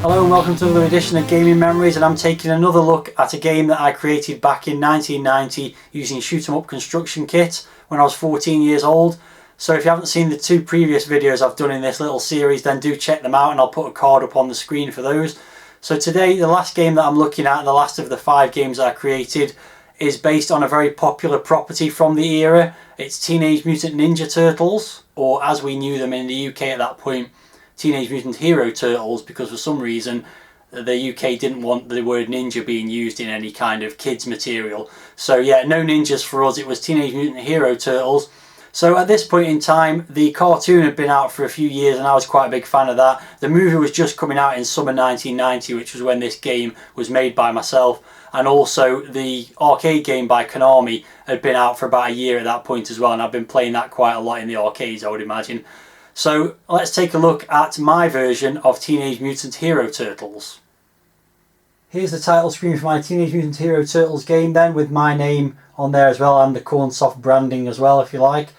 Hello and welcome to another edition of Gaming Memories, and I'm taking another look at a game that I created back in 1990 using Shoot 'em Up construction kit when I was 14 years old. So if you haven't seen the two previous videos I've done in this little series, then do check them out and I'll put a card up on the screen for those. So today the last game that I'm looking at, the last of the 5 games that I created, is based on a very popular property from the era. It's Teenage Mutant Ninja Turtles, or as we knew them in the UK at that point, Teenage Mutant Hero Turtles, because for some reason the UK didn't want the word ninja being used in any kind of kids material. So yeah, no ninjas for us, it was Teenage Mutant Hero Turtles. So at this point in time, the cartoon had been out for a few years and I was quite a big fan of that. The movie was just coming out in summer 1990, which was when this game was made by myself. And also the arcade game by Konami had been out for about a year at that point as well, and I've been playing that quite a lot in the arcades, I would imagine. So let's take a look at my version of Teenage Mutant Hero Turtles. Here's the title screen for my Teenage Mutant Hero Turtles game then, with my name on there as well and the Cornsoft branding as well, if you like.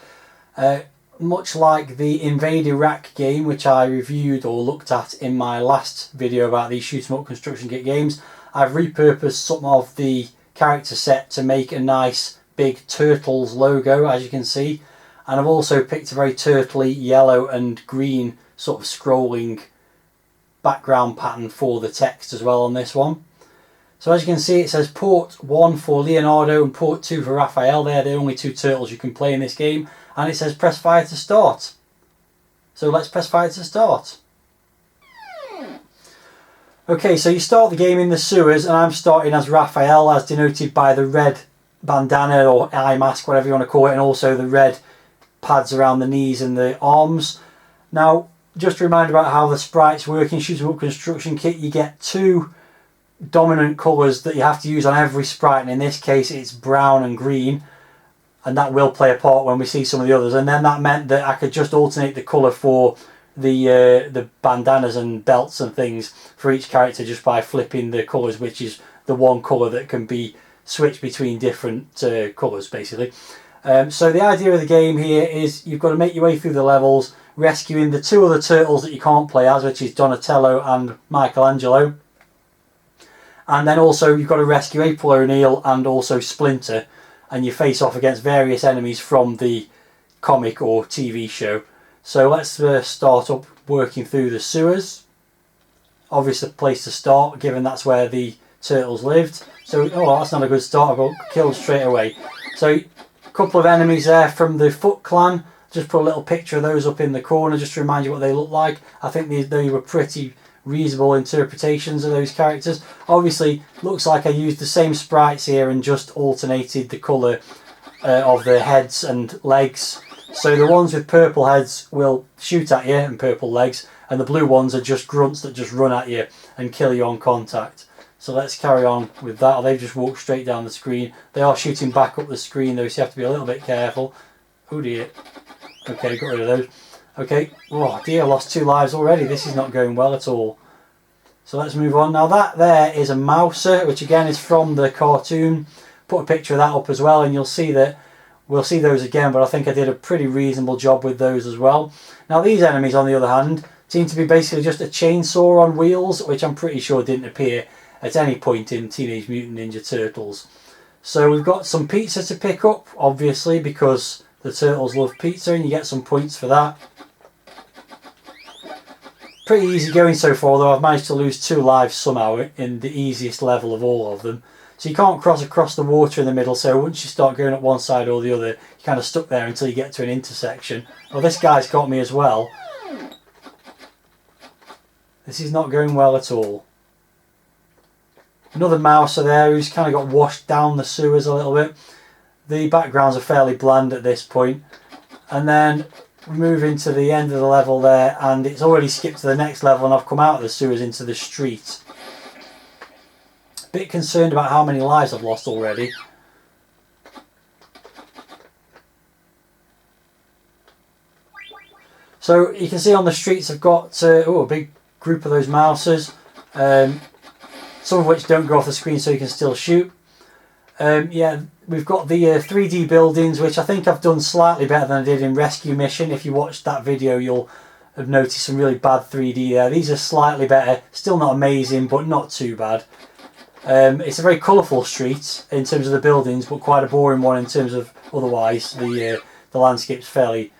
Much like the Invade Iraq game, which I reviewed or looked at in my last video about these Shoot 'em Up construction kit games, I've repurposed some of the character set to make a nice big Turtles logo, as you can see. And I've also picked a very turtly yellow and green sort of scrolling background pattern for the text as well on this one. So as you can see, it says port 1 for Leonardo and port 2 for Raphael. They're the only 2 turtles you can play in this game. And it says press fire to start. So let's press fire to start. Okay, so you start the game in the sewers, and I'm starting as Raphael, as denoted by the red bandana or eye mask, whatever you want to call it, and also the red pads around the knees and the arms. Now, just a reminder about how the sprites work in Shoot 'em Up construction kit. You get 2 dominant colours that you have to use on every sprite, and in this case it's brown and green, and that will play a part when we see some of the others. And then that meant that I could just alternate the colour for the bandanas and belts and things for each character just by flipping the colours, which is the one colour that can be switched between different colours basically. So the idea of the game here is you've got to make your way through the levels, rescuing the 2 other turtles that you can't play as, which is Donatello and Michelangelo. And then also you've got to rescue April O'Neil and also Splinter, and you face off against various enemies from the comic or TV show. So let's start up working through the sewers. Obvious place to start, given that's where the turtles lived. So, oh, that's not a good start, I got killed straight away. So, a couple of enemies there from the Foot Clan. Just put a little picture of those up in the corner just to remind you what they look like. I think they were pretty reasonable interpretations of those characters. Obviously, looks like I used the same sprites here and just alternated the colour of the heads and legs. So the ones with purple heads will shoot at you and purple legs, and the blue ones are just grunts that just run at you and kill you on contact. So let's carry on with that. They've just walked straight down the screen. They are shooting back up the screen though, so you have to be a little bit careful. Oh dear. Okay, got rid of those. Okay, oh dear, I lost 2 lives already. This is not going well at all. So let's move on. Now that there is a Mouser, which again is from the cartoon. Put a picture of that up as well, and you'll see that we'll see those again, but I think I did a pretty reasonable job with those as well. Now these enemies, on the other hand, seem to be basically just a chainsaw on wheels, which I'm pretty sure didn't appear at any point in Teenage Mutant Ninja Turtles. So we've got some pizza to pick up, obviously, because the turtles love pizza, and you get some points for that. Pretty easy going so far, though I've managed to lose 2 lives somehow in the easiest level of all of them. So you can't cross across the water in the middle, so once you start going up one side or the other, you're kind of stuck there until you get to an intersection. Oh, this guy's got me as well. This is not going well at all. Another Mouser there who's kind of got washed down the sewers a little bit. The backgrounds are fairly bland at this point. And then we move into the end of the level there, and it's already skipped to the next level, and I've come out of the sewers into the street. Bit concerned about how many lives I've lost already. So you can see on the streets I've got a big group of those Mousers, some of which don't go off the screen so you can still shoot. Yeah, we've got the 3D buildings, which I think I've done slightly better than I did in Rescue Mission. If you watched that video, you'll have noticed some really bad 3D there. These are slightly better, still not amazing, but not too bad. It's a very colourful street in terms of the buildings, but quite a boring one in terms of otherwise. The landscape's fairly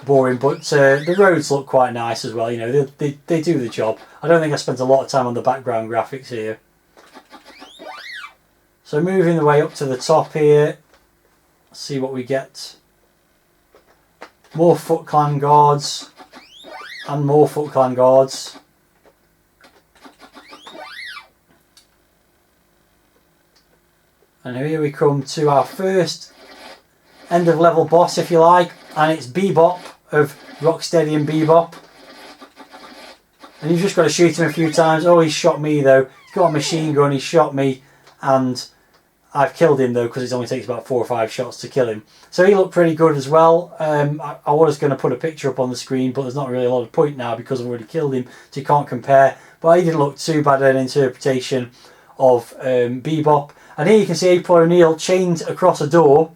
boring, but the roads look quite nice as well. You know, they do the job. I don't think I spent a lot of time on the background graphics here. So moving the way up to the top here, see what we get. More Foot Clan guards and more Foot Clan guards. And here we come to our first end of level boss, if you like, and it's Bebop of Rocksteady and Bebop. And you've just got to shoot him a few times. Oh, he's shot me though. He's got a machine gun, he shot me, and I've killed him though, because it only takes about 4 or 5 shots to kill him. So he looked pretty good as well. I was going to put a picture up on the screen, but there's not really a lot of point now because I've already killed him, so you can't compare. But he didn't look too bad at an interpretation of Bebop. And here you can see April O'Neil chained across a door.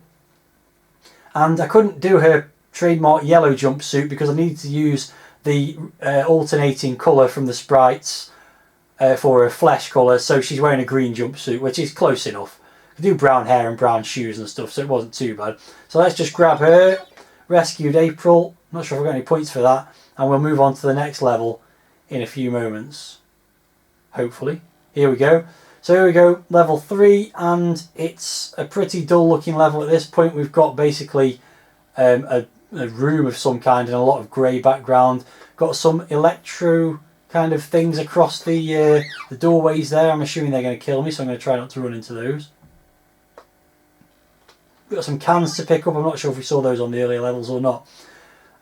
And I couldn't do her trademark yellow jumpsuit because I needed to use the alternating colour from the sprites for her flesh colour. So she's wearing a green jumpsuit, which is close enough. I do brown hair and brown shoes and stuff, so it wasn't too bad. So let's just grab her. Rescued April. Not sure if I've got any points for that. And we'll move on to the next level in a few moments. Hopefully. Here we go. So here we go, level 3, and it's a pretty dull looking level at this point. We've got basically a room of some kind and a lot of grey background. Got some electro kind of things across the doorways there. I'm assuming they're going to kill me, so I'm going to try not to run into those. We've got some cans to pick up. I'm not sure if we saw those on the earlier levels or not.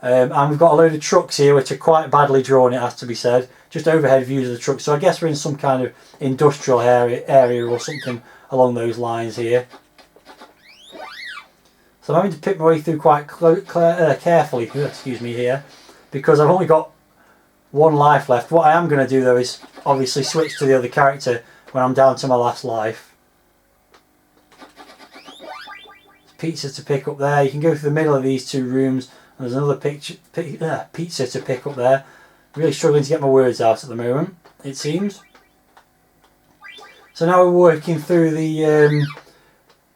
And we've got a load of trucks here which are quite badly drawn, it has to be said. Just overhead views of the trucks. So I guess we're in some kind of industrial area or something along those lines here. So I'm having to pick my way through quite carefully, excuse me, here, because I've only got 1 life left. What I am going to do though is obviously switch to the other character when I'm down to my last life. Pizza to pick up there. You can go through the middle of these 2 rooms. There's another pizza to pick up there. Really struggling to get my words out at the moment, it seems. So now we're working through the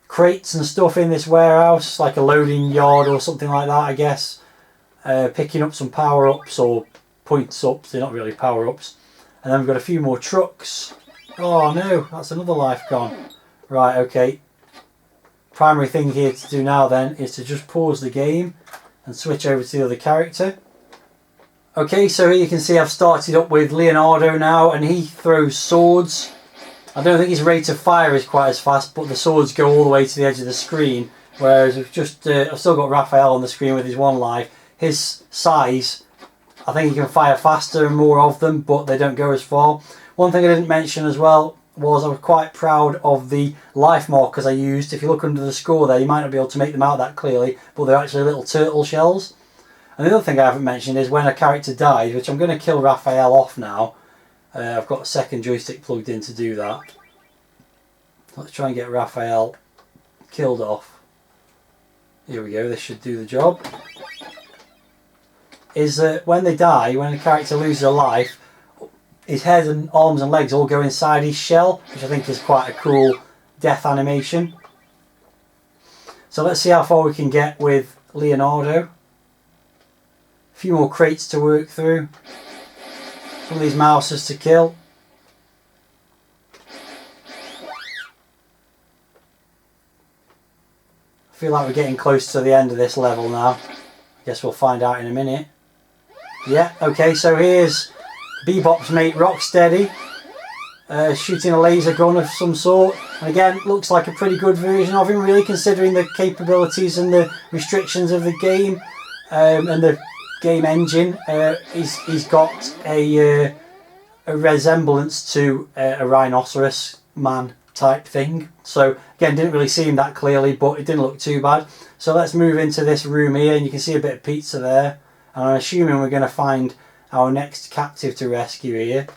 crates and stuff in this warehouse, like a loading yard or something like that, I guess. Picking up some power-ups or points-ups, they're not really power-ups. And then we've got a few more trucks. Oh no, that's another life gone. Right, okay. Primary thing here to do now then is to just pause the game and switch over to the other character. Okay, so here you can see I've started up with Leonardo now, and he throws swords. I don't think his rate of fire is quite as fast, but the swords go all the way to the edge of the screen. Whereas I've still got Raphael on the screen with his 1 life. His size, I think he can fire faster and more of them, but they don't go as far. One thing I didn't mention as well was I was quite proud of the life markers I used. If you look under the score there, you might not be able to make them out that clearly, but they're actually little turtle shells. And the other thing I haven't mentioned is when a character dies, which I'm going to kill Raphael off now. I've got a second joystick plugged in to do that. Let's try and get Raphael killed off. Here we go, this should do the job. Is that when they die, when a character loses a life, his head and arms and legs all go inside his shell, which I think is quite a cool death animation. So let's see how far we can get with Leonardo. A few more crates to work through. Some of these mouses to kill. I feel like we're getting close to the end of this level now. I guess we'll find out in a minute. Yeah, okay, so here's Bebop's mate Rocksteady. Shooting a laser gun of some sort. And again, looks like a pretty good version of him, really, considering the capabilities and the restrictions of the game and the game engine. He's got a resemblance to a rhinoceros man type thing. So again, didn't really see him that clearly, but it didn't look too bad. So let's move into this room here, and you can see a bit of pizza there. And I'm assuming we're going to find our next captive to rescue here.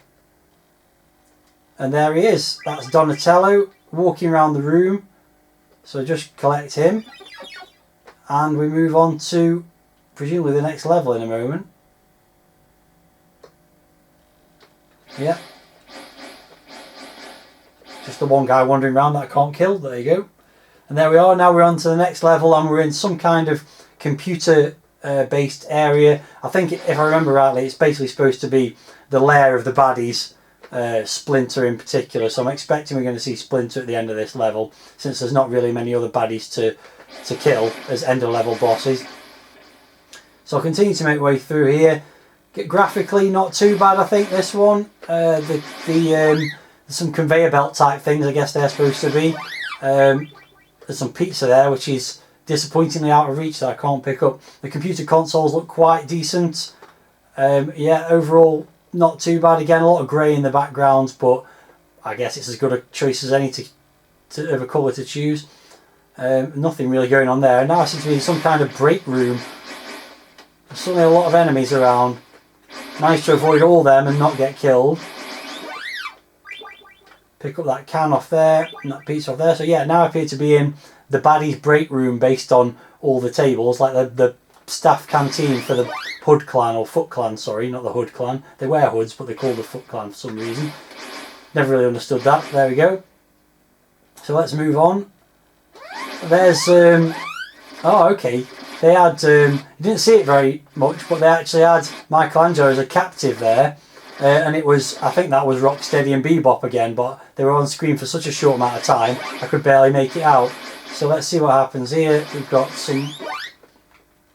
And there he is. That's Donatello walking around the room. So just collect him. And we move on to presumably the next level in a moment. Yeah. Just the one guy wandering around that I can't kill. There you go. And there we are. Now we're on to the next level and we're in some kind of computer based area. I think if I remember rightly, it's basically supposed to be the lair of the baddies, Splinter in particular. So I'm expecting we're going to see Splinter at the end of this level, since there's not really many other baddies to kill as end of level bosses. So I'll continue to make my way through here. Graphically not too bad, I think, this one. There's some conveyor belt type things, I guess they're supposed to be. There's some pizza there, which is disappointingly out of reach that I can't pick up. The computer consoles look quite decent. Yeah, overall not too bad. Again, a lot of grey in the background, but I guess it's as good a choice as any of a colour to choose. Nothing really going on there. Now I seem to be in some kind of break room. There's suddenly a lot of enemies around. Nice to avoid all them and not get killed. Pick up that can off there and that pizza off there. So yeah, now I appear to be in the baddies break room based on all the tables, like the staff canteen for the Hood clan, or Foot clan, sorry, not the Hood clan. They wear hoods, but they're called the Foot clan for some reason. Never really understood that. There we go. So let's move on. There's oh, okay. They had you didn't see it very much, but they actually had Michelangelo as a captive there. And it was, I think that was Rocksteady and Bebop again, but they were on screen for such a short amount of time, I could barely make it out. So let's see what happens here. We've got some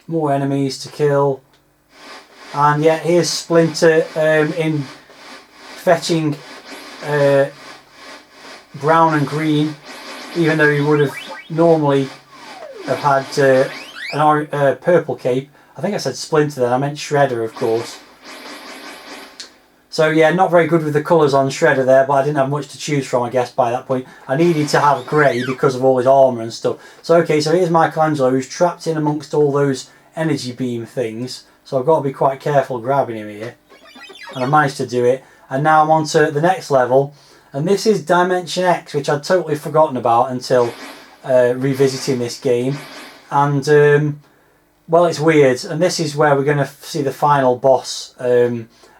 more enemies to kill. And yeah, here's Splinter in fetching brown and green, even though he would have normally have had an purple cape. I think I said Splinter then, I meant Shredder, of course. So yeah, not very good with the colours on Shredder there, but I didn't have much to choose from, I guess, by that point. I needed to have grey because of all his armour and stuff. So okay, so here's Michelangelo, who's trapped in amongst all those energy beam things. So I've got to be quite careful grabbing him here. And I managed to do it. And now I'm on to the next level. And this is Dimension X, which I'd totally forgotten about until revisiting this game. And, well, it's weird. And this is where we're going to see the final boss.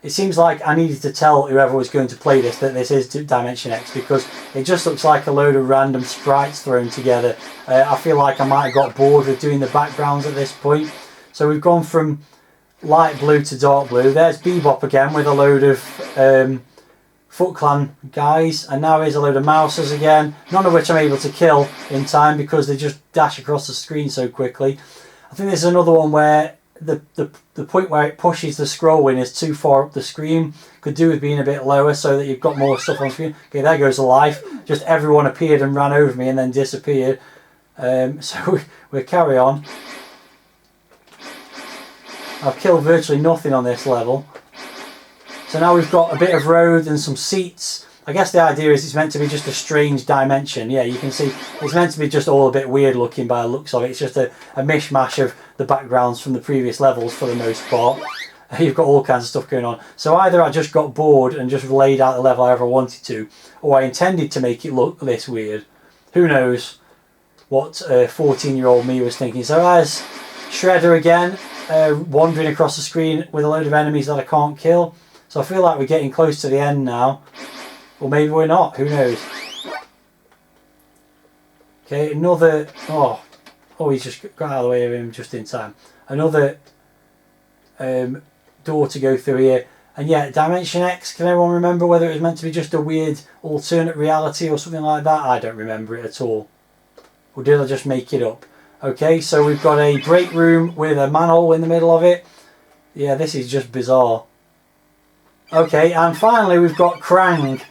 It seems like I needed to tell whoever was going to play this that this is Dimension X, because it just looks like a load of random sprites thrown together. I feel like I might have got bored with doing the backgrounds at this point. So we've gone from light blue to dark blue. There's Bebop again with a load of Foot Clan guys, and now here's a load of mousers again, none of which I'm able to kill in time because they just dash across the screen so quickly. I think this is another one where the point where it pushes the scroll in is too far up the screen. Could do with being a bit lower so that you've got more stuff on screen. Okay, there goes the life. Just everyone appeared and ran over me and then disappeared. So we'll carry on. I've killed virtually nothing on this level. So now we've got a bit of road and some seats. I guess the idea is it's meant to be just a strange dimension. Yeah, you can see it's meant to be just all a bit weird looking by the looks of it. It's just a mishmash of the backgrounds from the previous levels for the most part. You've got all kinds of stuff going on. So either I just got bored and just laid out the level however I wanted to, or I intended to make it look this weird. Who knows what 14-year-old me was thinking. So there's Shredder again, wandering across the screen with a load of enemies that I can't kill. So I feel like we're getting close to the end now. Or maybe we're not, who knows. Okay, another... Oh, he's just got out of the way of him just in time. Another door to go through here. And yeah, Dimension X, can everyone remember whether it was meant to be just a weird alternate reality or something like that? I don't remember it at all. Or did I just make it up? Okay, so we've got a break room with a manhole in the middle of it. Yeah, this is just bizarre. Okay, and finally we've got Krang,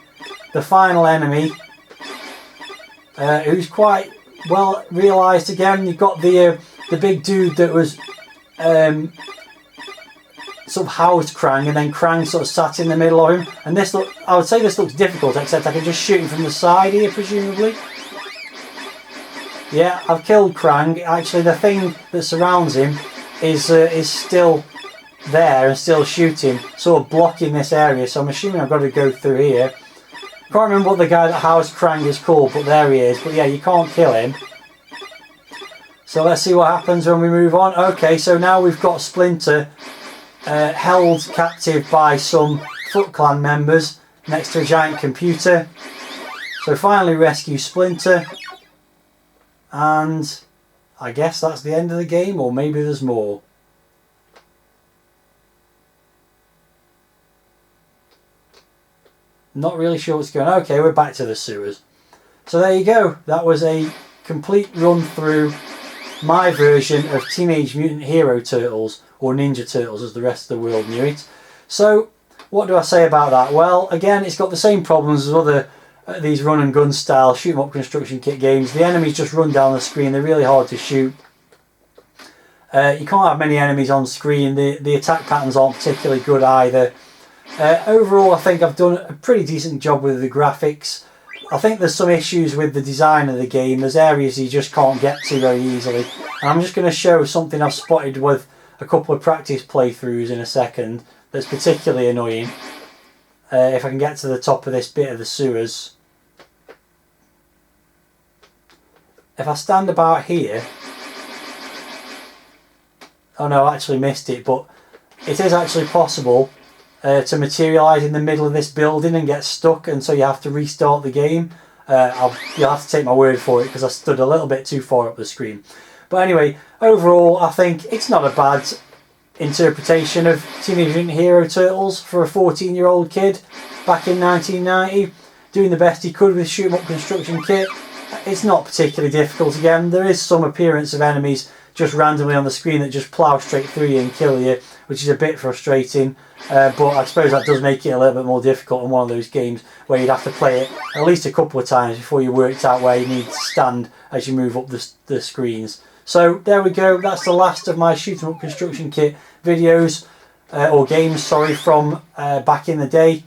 the final enemy, who's quite well realised again. You've got the big dude that was sort of housed Krang, and then Krang sort of sat in the middle of him. And this I would say this looks difficult, except I can just shoot him from the side here, presumably. Yeah, I've killed Krang. Actually, the thing that surrounds him is still there and still shooting, sort of blocking this area. So I'm assuming I've got to go through here. Can't remember what the guy that housed Krang is called, but there he is. But yeah, you can't kill him. So let's see what happens when we move on. Okay, so now we've got Splinter held captive by some Foot Clan members next to a giant computer. So finally rescue Splinter, and I guess that's the end of the game, or maybe there's more. Not really sure what's going on. Okay, we're back to the sewers. So there you go. That was a complete run through my version of Teenage Mutant Hero Turtles, or Ninja Turtles as the rest of the world knew it. So what do I say about that? Well, again, it's got the same problems as other these run and gun style shoot 'em up construction kit games. The enemies just run down the screen. They're really hard to shoot. You can't have many enemies on screen. The attack patterns aren't particularly good either. Overall, I think I've done a pretty decent job with the graphics. I think there's some issues with the design of the game. There's areas you just can't get to very easily. And I'm just going to show something I've spotted with a couple of practice playthroughs in a second that's particularly annoying. If I can get to the top of this bit of the sewers. If I stand about here... Oh no, I actually missed it, but it is actually possible to materialise in the middle of this building and get stuck, and so you have to restart the game. You'll have to take my word for it because I stood a little bit too far up the screen. But anyway, overall I think it's not a bad interpretation of Teenage Mutant Hero Turtles for a 14-year-old kid back in 1990, doing the best he could with shoot 'em up construction kit. It's not particularly difficult. Again, there is some appearance of enemies just randomly on the screen that just plough straight through you and kill you, which is a bit frustrating, but I suppose that does make it a little bit more difficult in one of those games where you'd have to play it at least a couple of times before you worked out where you need to stand as you move up the screens. So there we go, that's the last of my shoot 'em up construction kit videos, or games, sorry, from back in the day.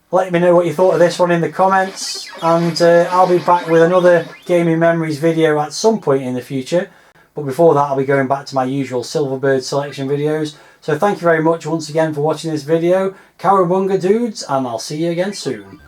Let me know what you thought of this one in the comments, and I'll be back with another Gaming Memories video at some point in the future. But before that, I'll be going back to my usual Silverbird selection videos. So thank you very much once again for watching this video. Cowabunga dudes, and I'll see you again soon.